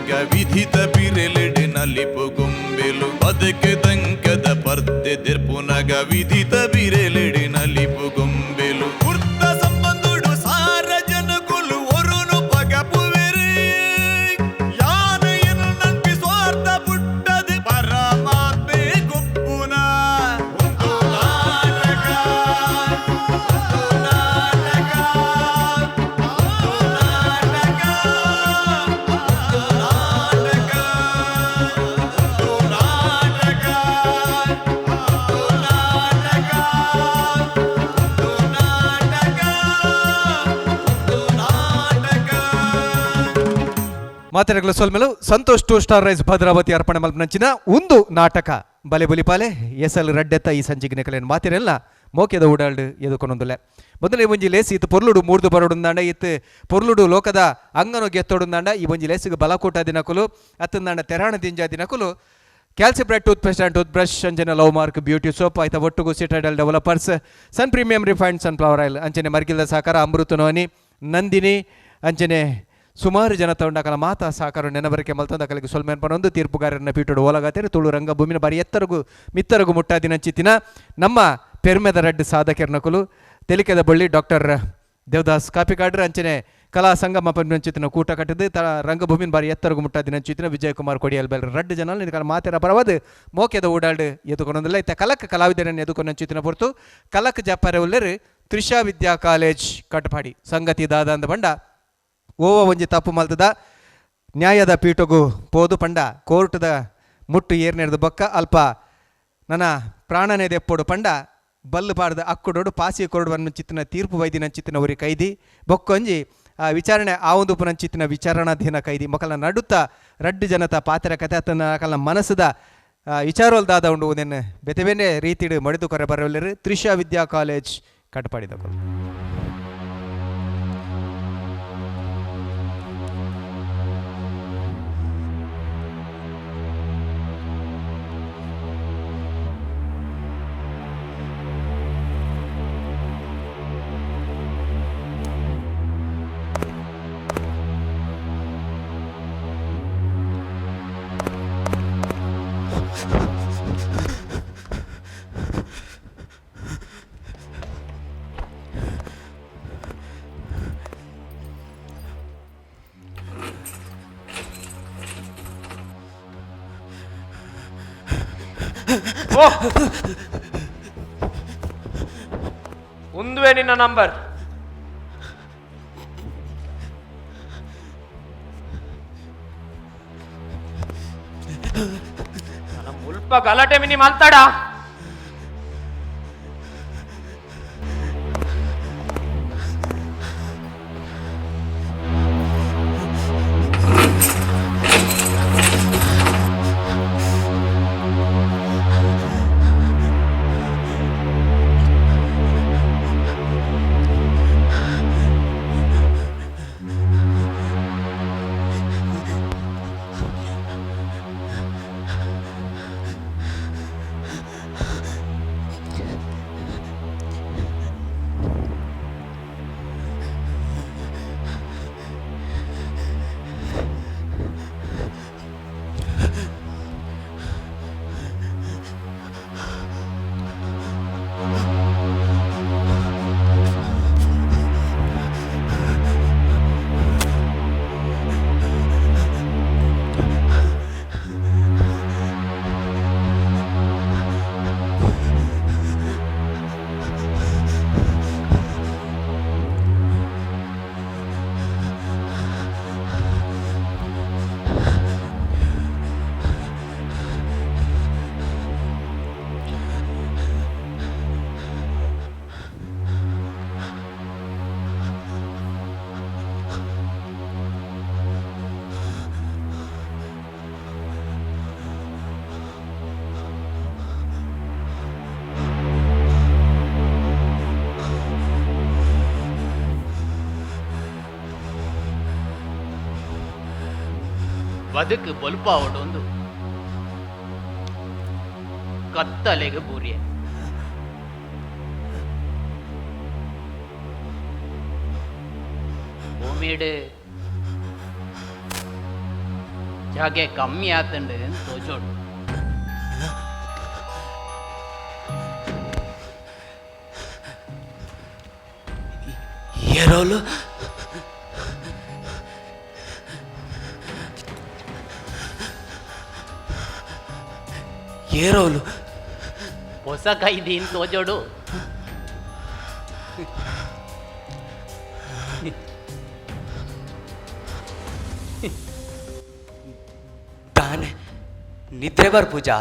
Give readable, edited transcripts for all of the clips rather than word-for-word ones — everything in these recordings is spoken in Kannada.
ಪುನಗ ವಿಧಿತ ಬಿರೆಲೆಡೆ ನಲಿಪು ಗೊಂಬೆಲು ಬದುಕೆ ದಂಕದ ಪರ್ದೆ ಪುನಗ ವಿಧಿತ ಬಿರೆಲೆಡೆ ನಲಿಪು ಗೊಂಬೆಲು ವೃತ್ತ ಸಂಬಂಧುಡು ಸಾರ ಜನಕುಲು ಒರುನು ಪಗಪುವೆರೆ ಯಾನೆಯನ್ನು ನಂಬಿ ಸ್ವಾರ್ಥ ಪುಟ್ಟದು ಪರಮಾತ್ಮೆ ಗುಪ್ಪುನ ಒಂದು ನಾಟಕ ಮಾತೆರೆಗಳ ಸೋಲ್ಮೆಲು ಸಂತೋಷ್ 2 ಸ್ಟಾರ್ ರೈಸ್ ಭದ್ರಾವತಿ ಅರ್ಪಣೆ ಮಲ್ಪನಂಚಿನ ಒಂದು ನಾಟಕ ಬಲೆ ಬುಲಿಪಾಲೆ ಎಸಲ್ ರಡ್ಡೆತ್ತ ಈ ಸಂಜಿಗಿನ ಕಲೆಯನ್ನು ಮಾತೆರೆಲ್ಲ ಮೋಕೆದ ಊಡಾಲ್ಡ್ ಎದುಕೊನೊಂದುಲೆ ಮೊದಲೇ ಒಂಜಿ ಲೇಸ್ ಇತ್ತು ಪೊರ್ಲುಡು ಮೂರ್ದು ಬರೋಡುಂದಾಂಡ ಇತ್ತು ಪೊರ್ಲುಡು ಲೋಕದ ಅಂಗನು ಗೆತ್ತೋಡುಂದಾಂಡ ಈ ಒಂಜಿ ಲೇಸಿಗೆ ಬಲಕೋಟ ದಿನಕುಲು ಅತ್ತಂದಾಂಡ ತೆರಾಣ ದಿಂಜ ದಿನಕುಲು Calcibright toothpaste and toothbrush ಅಂಚನೆ ಲವ್ ಮಾರ್ಕ್ ಬ್ಯೂಟಿ ಸೋಪ್ ಆಯ್ತಾ ಒಟ್ಟುಗು Citadel Developers Sun premium refined sunflower oil ಅಂಚನೆ ಮರ್ಗಿಲ್ದ ಸಾಕಾರ ಅಮೃತ ನೋನಿ ನಂದಿನಿ ಅಂಚನೆ ಸುಮಾರು ಜನ ತಗೊಂಡಾಕಲ ಮಾತಾ ಸಾಕಾರ ನೆನಬರಿಕೆ ಮಲ್ತಂದ ಕಲಿಗೆ ಸೊಲ್ಮೇನ್ ಪನೊಂದು ತೀರ್ಪುಗಾರರನ್ನ ಪೀಟೋಡು ಓಲಾಗತ್ತೇನೆ ತುಳು ರಂಗ ಭೂಮಿನ ಬಾರಿ ಎತ್ತರಗು ಮಿತ್ತರಗು ಮುಟ್ಟಾದಿನಂಚಿತ್ತಿನ ನಮ್ಮ ಪೆರ್ಮೆದ ರಡ್ಡು ಸಾಧಕರ್ನಕುಲು ತೆಲಿಕೆದ ಬಳ್ಳಿ ಡಾಕ್ಟರ್ ದೇವದಾಸ್ ಕಾಪಿಕಾಡ್ರ ಅಂಚನೆ ಕಲಾ ಸಂಗಮ ಪಂಚಿತ್ತಿನ ಕೂಟ ಕಟ್ಟಿದ್ದು ರಂಗಭೂಮಿನ ಬಾರಿ ಎತ್ತರಗು ಮುಟ್ಟಾದಿನಂಚಿತ್ತಿನ ವಿಜಯಕುಮಾರ್ ಕೊಡಿಯಲ್ ಬೆಲ್ ರಡ್ಡು ಜನ ನಿನ್ನ ಮಾತೆರ ಪರವಾದ ಮೋಕೆದ ಓಡಾಡು ಎದುಕೊಂಡೊಂದಿಲ್ಲ ಇತ್ತ ಕಲಕ್ ಕಲಾವಿದರನ್ನು ಎದುಕೊಂಡಂಚಿತ್ತಿನ ಹೊರತು ಕಲಕ್ ಜಪ್ಪರೆ ಉಳ್ಳರು ತ್ರಿಷಾ ವಿದ್ಯಾ ಕಾಲೇಜ್ ಕಟ್ಪಾಡಿ ಸಂಗತಿ ದಾದ ಅಂದ ಬಂಡ ಓವ ಒಂಜಿ ತಪ್ಪು ಮಲ್ತದ ನ್ಯಾಯದ ಪೀಠಗೂ ಪೋದು ಪಂಡ ಕೋರ್ಟ್ದ ಮುಟ್ಟು ಏರ್ನೆಡ್ದು ಬೊಕ್ಕ ಅಲ್ಪ ನನ್ನ ಪ್ರಾಣನೇ ದೆಪ್ಪೋಡು ಪಂಡ ಬಲ್ಲು ಪಾಡ್ದ ಅಕ್ಕುಡೋಡು ಪಾಸಿ ಕೊರಡುವನ್ನು ಚಿತ್ತಿನ ತೀರ್ಪು ವೈದಿನ ಚಿತ್ತಿನ ಉರಿ ಕೈದಿ ಬೊಕ್ಕೊಂಜಿ ವಿಚಾರಣೆ ಆ ಒಂದು ಪುನಂಚಿತ್ತಿನ ವಿಚಾರಣಾಧೀನ ಕೈದಿ ಮಕ್ಕಳ ನಡುತ್ತ ರಡ್ಡು ಜನತ ಪಾತ್ರ ಕತೆ ಅತನ ಕಲ ಮನಸ್ಸದ ವಿಚಾರೋಲ್ದಾದ ಉಂಡು ಒಂದೇನು ಬೆತೆ ಬೇನೆ ರೀತಿಡು ಮಡಿದು ಕೊರೆ ಬರವಲ್ಲರು ತ್ರಿಷಾ ವಿದ್ಯಾ ಕಾಲೇಜ್ ಕಟ್ಪಾಡಿದ ಒಂದುವೇ ನಿನ್ನ ನಂಬರ್. ಮುಲ್ಪ ಗಲಾಟೆ ಮಿನಿ ಮಾತಾಡ. ಬದುಕು ಬಲ್ಪಾವಡೊಂದು ಕತ್ತಲೆಗೆ ಬೂರಿಯ ಭೂಮಿയുടെ ಜಾಗೆ ಕಮ್ಮಿ ಆತಂಡು ತೋಜೋಡು. ಏರೋಲು ಏರೋಲು ಹೊಸ ಕೈದಿ ತೋಜೋಡು. ತಾನೆ ನಿದ್ರೆ ಬರ್ ಪೂಜಾ.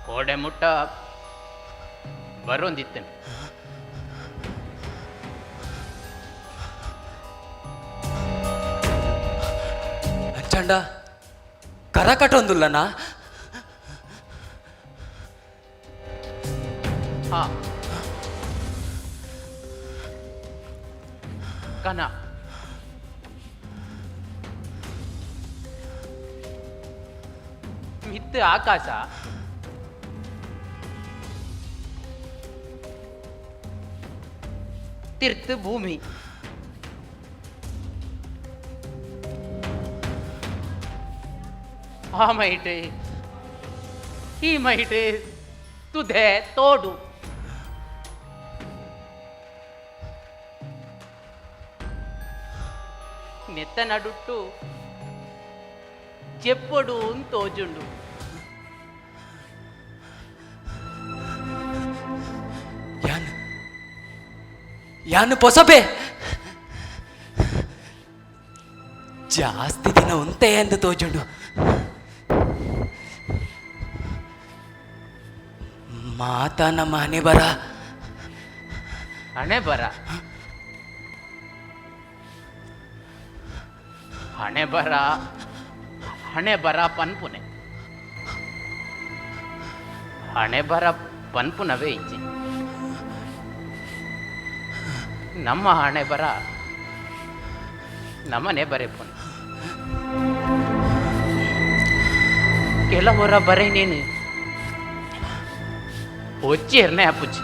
ಕೋಡೆ ಮುಟ್ಟ ಬರೋಂದಿತ್ತೇನೆ. ಅಂಚಂಡ ಕರ ಕಟ್ಟೊಂದುಲ್ಲನಾ? ಹಾ ಕನ ಮಿತ್ತು ಆಕಾಶ ತಿರ್ತು ಭೂಮಿ. ಆ ಮೈಟೆ ಈ ಮೈಟೆ ತುದೆ ತೋಡು. నెత్త నడుట్టు చెప్పడు తోజుండు. ಯಾನ್ ಯಾನ್ ಪೊಸಬೆ ಜಾಸ್ತಿ ದಿನ ಉಂತೆ ಎಂದು ತೋಜುಂಡು. ಮಾತಾ ನಮ್ಮ ಹಣೆ ಬರ ಹಣೆ ಬರ ಹಣೆ ಬರ ಹಣೆ ಬರ ಪನ್ಪುನೆ ಹಣೆ ಬರ ಪನ್ಪುನವೇ ಇಜ್ಜಿ. ನಮ್ಮ ಹಣೆ ಬರ ನಮ್ಮನೆ ಬರೆ ಪುನ್. ಕೆಲವರ ಬರೆ ನೀನು ಒಚ್ಚಿ ಎರ್ನೆ ಅಪ್ಪುಚ್ಚಿ.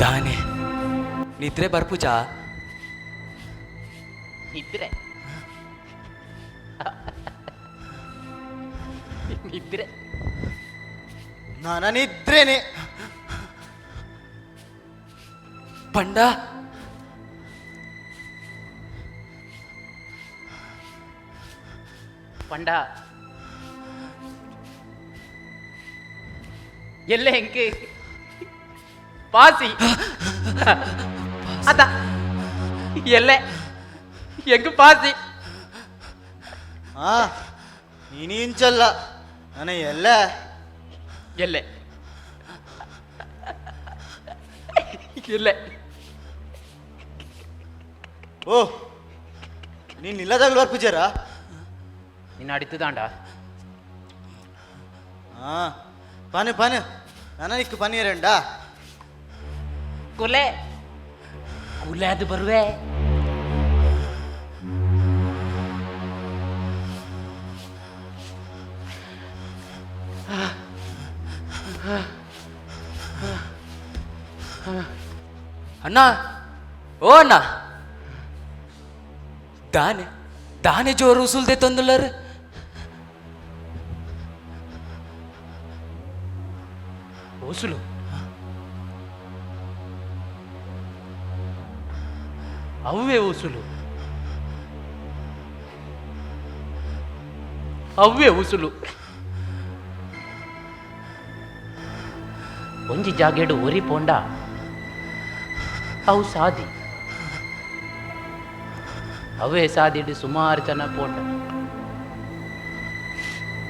ತಾನೆ ನಿದ್ರೆ ಬರ್ಪುಜಾ. ನಿದ್ರೆ ನಿದ್ರೆ ನನ್ನ ನಿದ್ರೇನೆ ಪಂಡ ಪಂಡ ಎಲ್ಲೆ ಹೆಂಗೆ ಪಾಸಿ ಅದ ಎಲ್ಲೆ ಹೆಂಗ್ ಪಾಸಿ. ಆ ನೀನಿಂಚಲ್ಲ ನನ್ನ ಎಲ್ಲ ಎಲ್ಲೆ ಎಲ್ಲೆ ಓ ನೀನು ಇಲ್ಲದಾಗ್ಲು ಬರ್ಪುಜಾರ ನಿನ್ನ ಅಡಿತದಾಂಡ ಆ ಪಾನು ಪಾನು ನನ್ನ ನಿಕ್ಕು ಪನ್ನೀರಂಡಾ ಕುಲೆ ಕುಲೆ ಅದು ಬರುವೆ. ಅಣ್ಣ ಓ ಅಣ್ಣ ದಾನೆ ದಾನೆ ಜೋರು ಉಸುಲ್ದೆ ತಂದುಲ್ಲರು. ಉಸುಲು ಅವೇ ಉಸುಲು ಅವೇ ಉಸುಲು. ಒಂಜಿ ಜಾಗೇಡು ಒರಿ ಪೋಂಡ ಅವು ಸಾದಿ ಅವೇ ಸಾದಿಡು ಸುಮಾರು ಜನ ಪೋಂಡ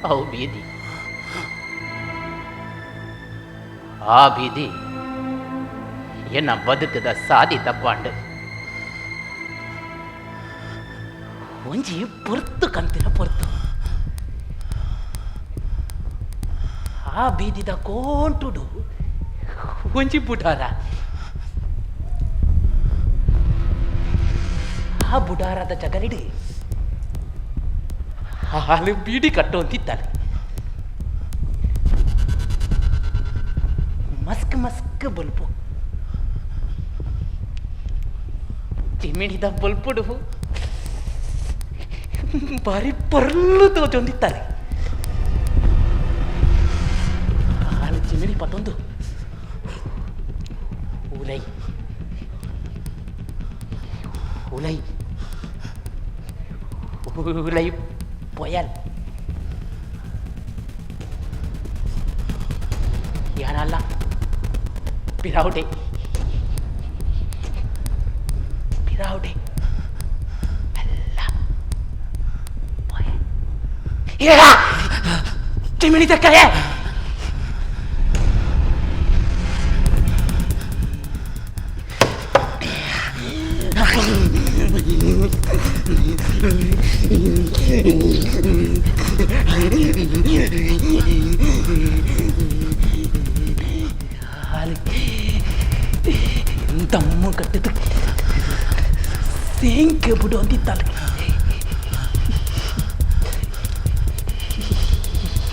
ಅವು ಬೀದಿ. ಆ ಬೀದಿ ಎನ್ನ ಬದುಕದ ಸಾದಿ ತಪ್ಪಾಂಡು ಒಂಜಿ ಪೊರ್ತು ಕಂತಿನ ಪೊರ್ತು. ಆ ಬೀದಿದ ಕೋಂಟುಡು ಒಂಜಿ ಬುಡಾರ. ಆ ಬುಡಾರದ ಜಗಲಿಡಿ ಹಾಲು ಬೀಡಿ ಕಟ್ಟೋಂತಿದ್ದಾಳೆ. ಮಸ್ಕ್ ಮಸ್ಕ್ ಬಲ್ಪು ಚಿಮಿಡಿದ ಬಲ್ಪುಡು ಬಾರಿ ಪರ್ಲು ತೋಚೊಂದಿತ್ತಾರೆ ಹಾಲು ಚಿಮಿಡಿ ಪತ್ತೊಂದು ಉಲೈ ಉಲೈ ಉಲೈ ಪೊಯಲ್ ಯಾರಲ್ಲ ಪಿರಾವುಡೆ ಪಿರಾವುಡೆ ಅಲ್ಲ ಏಡ ಚಿಮಿಣಿ ತಕ್ಕಲೆ ದಮ್ಮು ಕಟ್ಟಿದ್ದು ಸೇಂಕೆ ಬಿಡು ಅಂತಿತ್ತಲ್ಲ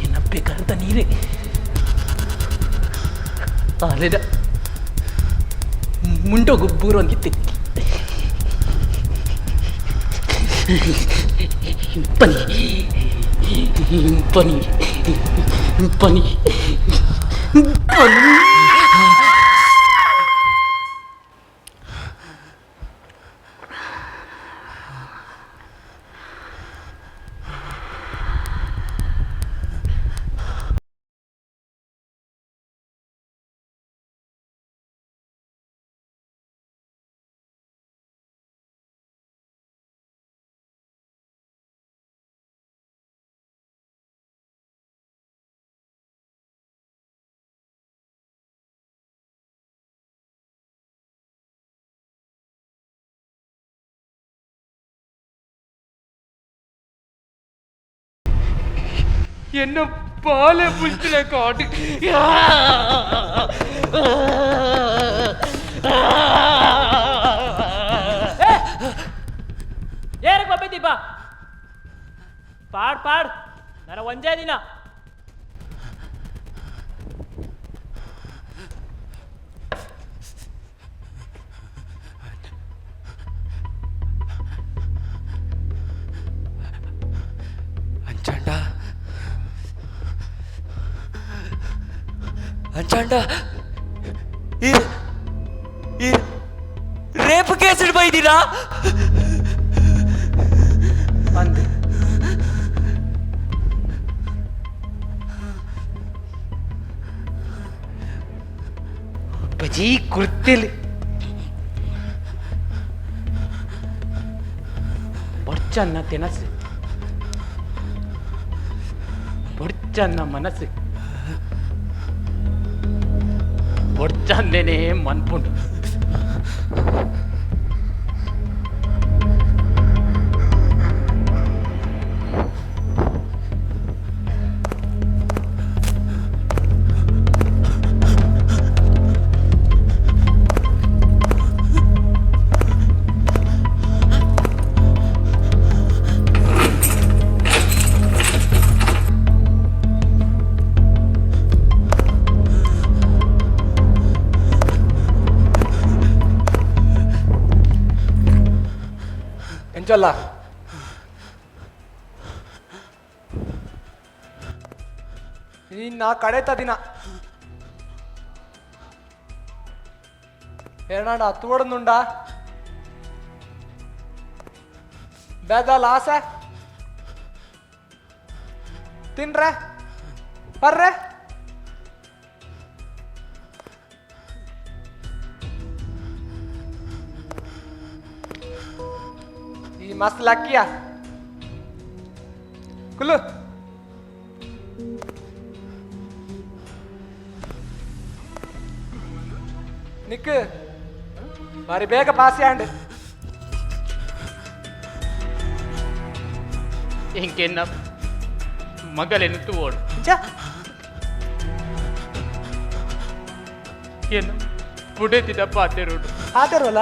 ಏನಪ್ಪೇಕಾರದ ನೀರೇ ಅಲ್ಲಿದ ಮುಂಡೋಗೊಬ್ಬರು ಅಂತಿತ್ತೆ ಪನಿ ಪನಿ ಪನಿ ಪನಿ என்ன பாலை புடிச்சுல காட்டு ಏರಕ್ಕೆ ಬಪ್ಪೈತಿಪ್ಪ ಪಾಡ್ ಪಾಡ್ ನರ ಒಂದೇ ದಿನ ಅಂಚಾಂಡ ರೇಪ್ ಕೇಸ್ ಬೈದಿರಾ ಅಂದೆ ಬಜಿ ಕುರ್ತಿಲಿ ಬೊಡ್ಚನ್ನ ತಿನಸು ಬೊಡ್ಚನ್ನ ಮನಸ್ಸು ಬೊಡ್ಚಂದೇನೆ ಮನ್ಪುಂಡು ಎಂಚಲ್ಲ ನಿನ್ನ ಕಡೆತ ದಿನ ಏನಾಡ ತೋಡನುಂಡ ಬೇದಲ್ಲ ಆಸೆ ತಿನ್ರೆ ಬರ್ರೆ ಈ ಮಸ್ತ್ ಲಕ್ಕಿಯ ಕುಲ್ಲು ನಿಕ್ ಬಾರಿ ಬೇಗ ಪಾಸಿ ಆಂಡ್ ఇంకెన్న మగలెనుతూ ఓడు ಏನು ಪುಡೆತಿದ ಪಾತೆರೋಡು ಆತರವಲ್ಲ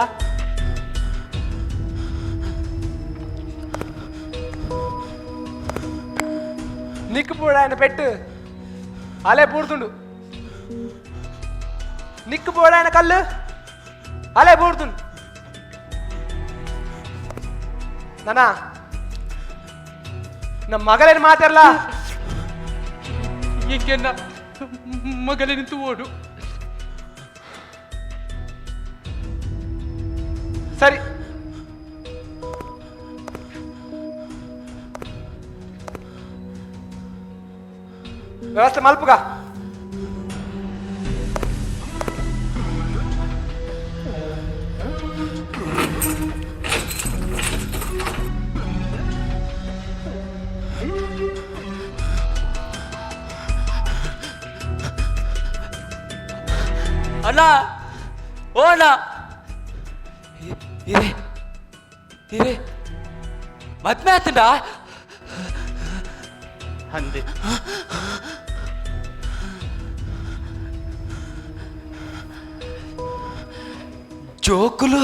నిక్కుపోడు ఆయన పెట్టు అలే పూడుతుండు ನಿಕ್ಕು ಬೋಡಾಯನ ಕಲ್ಲು ಅಲೆ ಬೂಡ್ದು ನಮ್ಮ ಮಗಳೇನು ಮಾತಾಡಲ್ಲ ಇಂಕೆನ್ನ ಮಗಲೆನಿಂತು ಓಡು. ಸರಿ ವ್ಯವಸ್ಥೆ ಮಲ್ಪುಗ ಅಣ್ಣ ಓ ಅಣ್ಣ ಇರೇ ಇರೇ ಮದ್ಮೆ ಆತಂಡ ಅಂದೆ ಜೋಕುಲು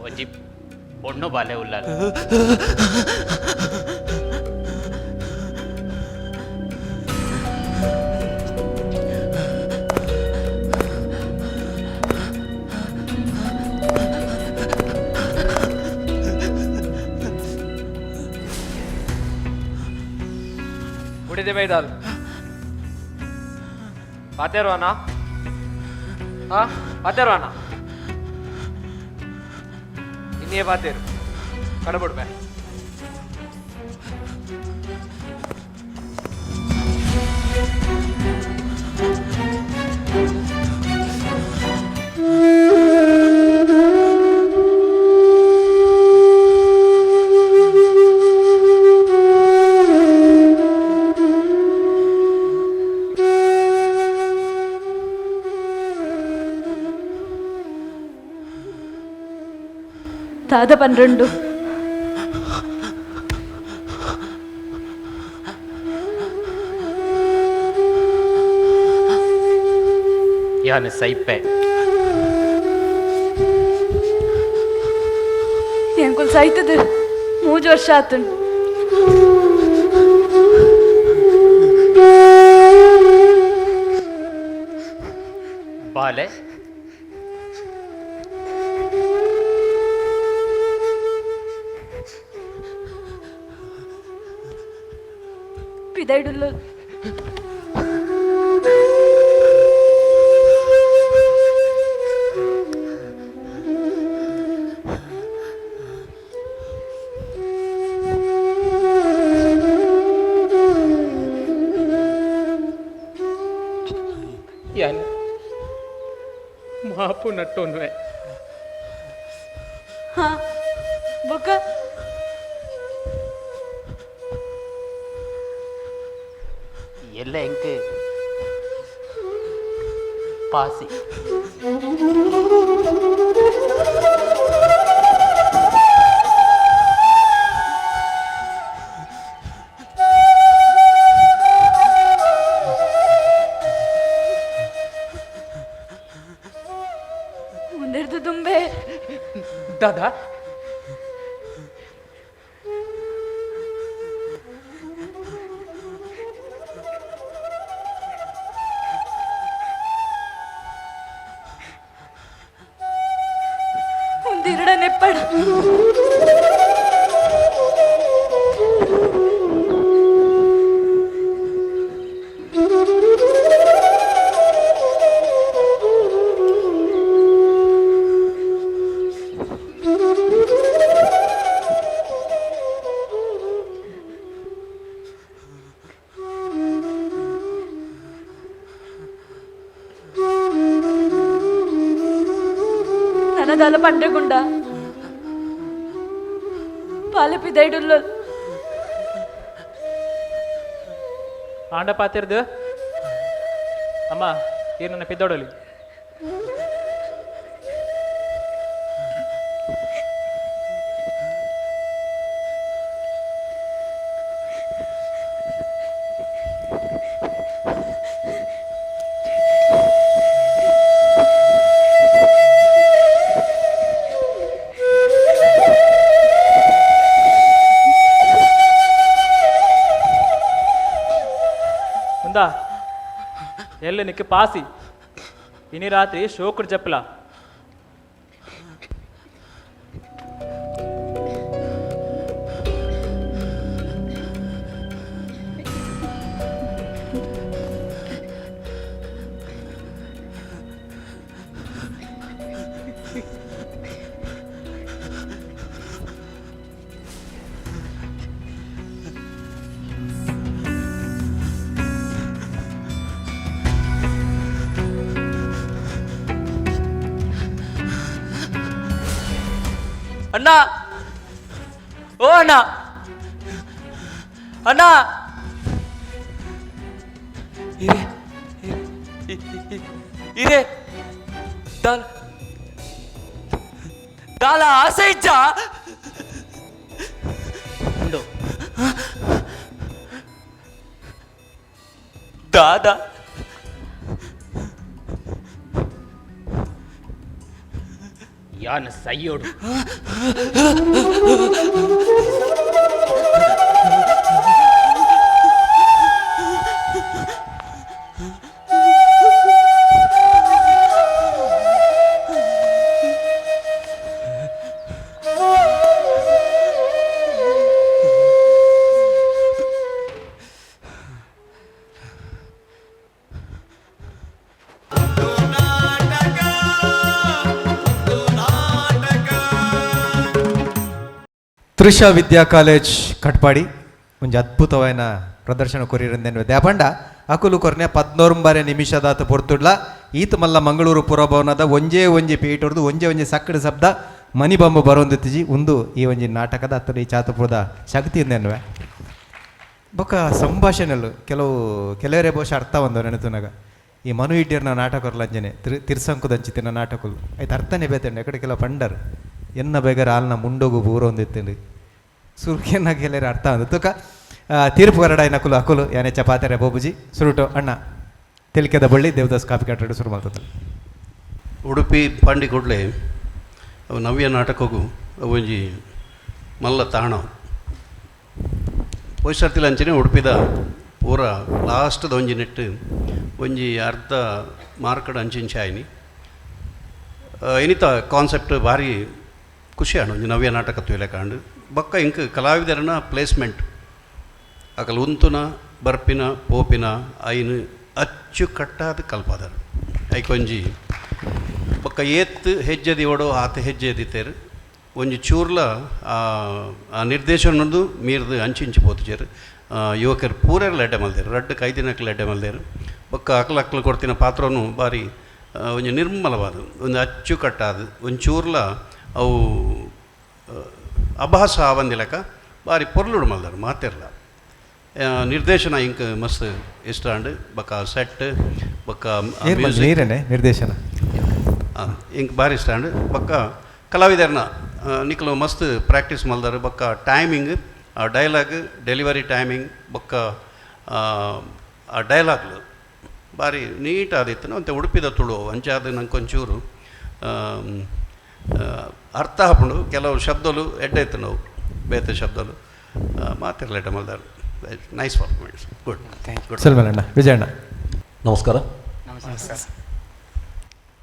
ಒಂಜಿ ಬೊಣ್ಣು ಬಾಲೆ ಉಲ್ಲಾಲ ಉಡಿದೆ ಬೈದಾಲ್ ಪಾತೇರು ಅಣ್ಣ ಪಾತೇರು ಅಣ್ಣ ಇನ್ನೇ ಪಾತೇರು ಕಡಬಿಡ್ಬೆ తాత 12 ಯಾನ ಸೈಪೆ ಎಂಕುಲ್ ಸೈತದ 3 ವರ್ಷ ಆತನ್ ಬಾಲೆ పిదైడుల్లో ಯಾನ ಮಾಪು ನಟ್ಟೊನ್ವೆ ಹಾ ಬೊಕ್ಕ ಎಲ್ಲ ಎಂಕೆ ಪಾಸಿ ಮುಂದೆರ್ದು ದುಂಬೆ ದಾದಾ ಮುಂದಿರಡ ನೆಪ್ಪಡ ననదాల పండగుండ పాలపిదైడుల్లో ಆಂಡ ಪಾತಿರ್ದು ಅಮ್ಮ ಏನನ್ನ ಪಿದ್ದೋಡಲಿ ಮುಂದಾ ఎల్లు నీకు పాసి ఇని రాత్రి షోకుడు చెప్పలా ಅಣ್ಣ ಓ ಅಣ್ಣ ಅಣ್ಣ ಇರೇ ದಾಲ ಆಸೆ ಇಚ್ಚ ఉండు ದಾದಾ యాన సయ్యోడు ತ್ರಿಷಾ ವಿದ್ಯಾ ಕಾಲೇಜ್ ಕಟ್ಪಾಡಿ ಒಂದು ಅದ್ಭುತವಾದ ಪ್ರದರ್ಶನ ಕೊರಿಯರಿಂದೇನು ದ್ಯಾಪಂಡ ಅಕುಲು ಕೊರ್ನೆ 14 ನಿಮಿಷದಾತ ಪೊರ್ತುಡ್ಲ ಈತ ಮಲ್ಲ ಮಂಗಳೂರು ಪುರಭವನದ ಒಂಜೇ ಪೇಟ್ ಹೊಡೆದು ಒಂಜೇ ಸಕ್ಕಡ ಶಬ್ದ ಮನಿ ಬಂಬು ಬರೋಂದಿತ್ತಿಜಿ ಒಂದು ಈ ಒಂಜಿ ನಾಟಕದ ಅತ್ತಡಿ ಚಾತುಪುರದ ಶಕ್ತಿ ಇಂದೇನುವೆ ಬೊಕ್ಕ ಸಂಭಾಷಣೆಲು ಕೆಲವರೇ ಬಹುಶಃ ಅರ್ಥ ಒಂದು ನೆನತುನಾಗ ಈ ಮನು ಇಡ್ಡಿರ್ನ ನಾಟಕರ್ಲಂಜನೆ ತಿರ್ಸಂಕುದಂಚಿತಿನ ನಾಟಕಲು ಆಯ್ತು ಅರ್ಥನೇ ಬೇತಂಡೆ ಎಕಡೆ ಕೆಲವು ಪಂಡರ್ ಎನ್ನ ಬೇಗರ ಹಾಲ್ನ ಮುಂಡೋಗು ಬೂರೊಂದಿತ್ತಂಡು ಸುರ್ಕೆನ್ನ ಕೆಲರ ಅರ್ಥ ಅಂದು ತುಕ ತೀರ್ಪು ಕರಡ ನಕುಲು ಅಕುಲು ಯಾನೆ ಚಪಾತಾರೆ ಬೋಬುಜಿ ಸುರುಟು ಅಣ್ಣ ತಿಲ್ಕೆದ ಬಳ್ಳಿ ದೇವದಾಸ್ ಕಾಫಿ ಕಟ್ಟಡ ಶುರು ಮಾಡ್ತದೆ ಉಡುಪಿ ಪಾಂಡಿ ಕೊಡ್ಲೆ ಅವು ನವ್ಯ ನಾಟಕಗೂ ಒಂಜಿ ಮಲ್ಲ ತಾಣ ಪೋಯ್ಸರ್ತಿಲ ಅಂಚನೆ ಉಡುಪಿದ ಪೂರ ಲಾಸ್ಟ್ದ ಒಂಜಿ ನೆಟ್ಟು ಒಂಜಿ ಅರ್ಧ ಮಾರ್ಕಡ್ ಅಂಚಿಂಚಾಯಿನಿ ಎನಿತ ಕಾನ್ಸೆಪ್ಟ್ ಭಾರಿ ಖುಷಿ ಆಣ ಒಂಜಿ ನವ್ಯ ನಾಟಕ ತುಲೆ ಕಾಂಡು ಬೊಕ್ಕ ಇಂಕ್ ಕಲಾವಿದರನ ಪ್ಲೇಸ್ಮೆಂಟ್ ಅಕಲ್ ಉಂತುನ ಬರ್ಪಿನ ಪೋಪಿನ ಐನು ಅಚ್ಚು ಕಟ್ಟಾದ ಕಲ್ಪಾದರು ಐಕೊಂಜಿ ಬೊಕ್ಕ ಏತ್ ಹೆಜ್ಜೆ ದಿವಡೋ ಆತ ಹೆಜ್ಜೆ ಎದಿತೇರು ಒಂಜಿ ಚೂರ್ಲ ಆ ನಿರ್ದೇಶನದ್ದು ಮೀರ್ದು ಅಂಚಿಂಚಿ ಪೋತುಜೇರು ಯುವಕರು ಪೂರೆಲ್ಲ ಎಡ್ಡೆ ಮಲ್ದೇರು ರಡ್ಡು ಕೈದಿನಕ್ಲು ಎಡ್ಡೆ ಮಲ್ದೇರು ಬೊಕ್ಕ ಅಕ್ಲು ಕೊಡ್ತಿನ ಪಾತ್ರನು ಭಾರಿ ಒಂಜಿ ನಿರ್ಮಲವಾದ ಒಂದು ಅಚ್ಚುಕಟ್ಟಾದ ಒಂದು ಚೂರ್ಲ ಅವು ಅಭಾಸ ಆವಂದಿಲಕ ಭಾರಿ ಪೊರ್ಲುಡು ಮಲ್ದಾರು ಮಾತಿರಲ್ಲ ನಿರ್ದೇಶನ ಇಂಕ್ ಮಸ್ತ್ ಇಷ್ಟ ಅಂಡು ಬೊಕ್ಕ ಸೆಟ್ ಬೊಕ್ಕ ನಿರ್ದೇಶನ ಇಂಕ್ ಭಾರಿ ಇಷ್ಟ ಅಂಡು ಬೊಕ್ಕ ಕಲಾವಿದರ್ನ ನಿಕ್ಲು ಮಸ್ತ್ ಪ್ರಾಕ್ಟೀಸ್ ಮಲ್ದಾರು ಬೊಕ್ಕ ಟೈಮಿಂಗ್ ಆ ಡೈಲಾಗ್ ಡೆಲಿವರಿ ಟೈಮಿಂಗ್ ಬೊಕ್ಕ ಆ ಡೈಲಾಗ್ಲು ಭಾರಿ ನೀಟ್ ಆದಿತ್ತು ಮತ್ತು ಉಡುಪಿದ ತುಳು ಅಂಚಾದ ನಂಗೆ ಒಂಚೂರು ಅರ್ಥ ಹಾಕೊಂಡು ಕೆಲವು ಶಬ್ದಗಳು ಎಡ್ಡೆ ಇತ್ತು ನಾವು ಬೇತೆ ಶಬ್ದಗಳು ಮಾತಿರಲ್ಲ ಎಡ್ಡೆ ಮಲ್ದಾರು nice performance good good ಸಲ್ಮಾನಣ್ಣ Vijayanna ನಮಸ್ಕಾರ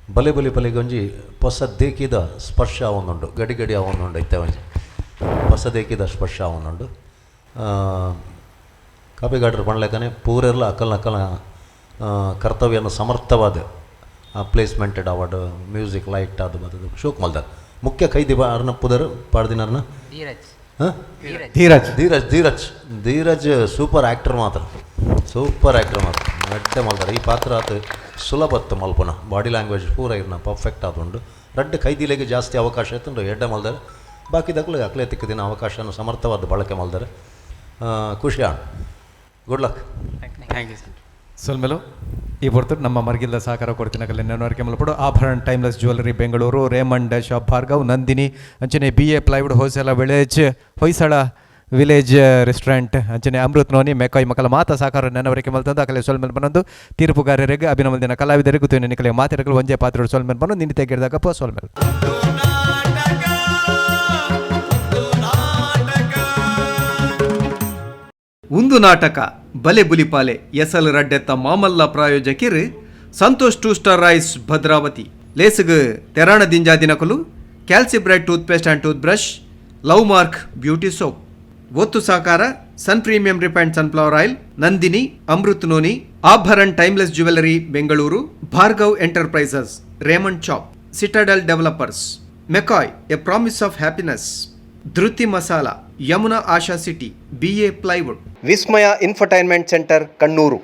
ಬಲೆ ಬಲಿಪಲೆಗೆ ಒಂಜಿ ಹೊಸ ದೇಕಿದ ಸ್ಪರ್ಶ ಅವನುಂಡು ಗಡಿ ಅವನುಂಡು ಐತೆ ಒಂಜಿ ಹೊಸ ದೇಕಿದ ಸ್ಪರ್ಶ ಅವನುಂಡು ಕಾಪಿಗಾಡ್ರು ಪಣ್ಲೆಕ್ಕನೆ ಪೂರೆಲ್ಲ ಅಕ್ಕಲ್ನ ಕರ್ತವ್ಯನ ಸಮರ್ಥವಾದ ಪ್ಲೇಸ್ಮೆಂಟೆಡ್ ಅವಾರ್ಡ್ ಮ್ಯೂಸಿಕ್ ಲೈಟ್ ಅದು ಬರ್ತದೆ ಶೋಕ್ ಮಲ್ದಾರ್ ಮುಖ್ಯ ಕೈದಿ ಅರ್ನ ಪುದರ್ ಪಾಡ್ದಿನರ್ನ ಧೀರಜ್ ಸೂಪರ್ ಆ್ಯಕ್ಟರ್ ಮಾತ್ರ ನಡ್ಡೆ ಮಲ್ದಾರ ಈ ಪಾತ್ರ ಅದು ಸುಲಭತ್ತು ಮಲ್ಪನ ಬಾಡಿ ಲ್ಯಾಂಗ್ವೇಜ್ ಪೂರ ಇರ್ನ ಪರ್ಫೆಕ್ಟ್ ಆದುಂಡು ರಡ್ಡು ಕೈದಿಲೆಗೆ ಜಾಸ್ತಿ ಅವಕಾಶ ಇತ್ತು ಎಡ್ಡೆ ಮಲ್ದಾರೆ ಬಾಕಿದಾಗಲೂ ಅಕ್ಲೆ ತಿಕ್ಕದಿನ ಅವಕಾಶನ ಸಮರ್ಥವಾದ ಬಳಕೆ ಮಲ್ದಾರೆ ಖುಷಿ ಆಣ good luck thank you sir ಸೊಲ್ಮೆಲು ಈ ಹೊರತು ನಮ್ಮ ಮರ್ಗಿಲ್ದ ಸಹಕಾರ ಕೊಡ್ತಿನ ಕಲೆ ನೆನವರಿಕೆ ಮಲ್ಪಡು ಆಭರಣ timeless jewellery Bengaluru Raymond shop Bhargav Nandini ಅಂಚನೆ BA plywood wholesale village Hoysala village restaurant ಅಂಚನೆ ಅಮೃತ್ ನೋನಿ ಮೆಕಾಯ್ ಮಕ್ಕಳ ಮಾತ ಸಹಕಾರ ನೆನವರಿಕೆ ಮಲ್ತಂದು ಅಕಲೆ ಸೊಲ್ಮೆಲ್ ಬಂದು ತೀರ್ಪುಗಾರರಿಗೆ ಅಭಿನಂದನ ಕಲಾವಿದರಿಗೂ ತುಯ್ನ ನಿಕಲೆ ಮಾತಿರಗಳು ಒಂಜೆ ಪಾತ್ರ ಸೊಲ್ಮೆಲ್ ಬಂದು ನಿನ್ನೆ ತೆಗೆದಾಗಪ್ಪ ಸೊಲ್ಮೆಲ್ ಉಂದು ನಾಟಕ ಬಲೆ ಬುಲಿಪಾಲೆ ಎಸಲ್ ರಡ್ಡೆತ್ತ ಮಾಮಲ್ಲ ಪ್ರಾಯೋಜಕಿರ್ ಸಂತೋಷ್ 2 ಸ್ಟಾರ್ ರೈಸ್ ಭದ್ರಾವತಿ ಲೇಸುಗು ತೆರಾಣ ದಿಂಜಾದಿನಕಲು Calcibright toothpaste and toothbrush Love Mark beauty soap ಒತ್ತು ಸಾಕಾರ Sun premium refined sunflower oil Nandini Amrit noni Abharan timeless jewellery Bengaluru Bhargav enterprises Raymond ಚಾಪ್ Citadel Developers McCoy a promise of happiness Dhriti masala Yamuna Asha city BA plywood Vismaya infotainment centre Kannur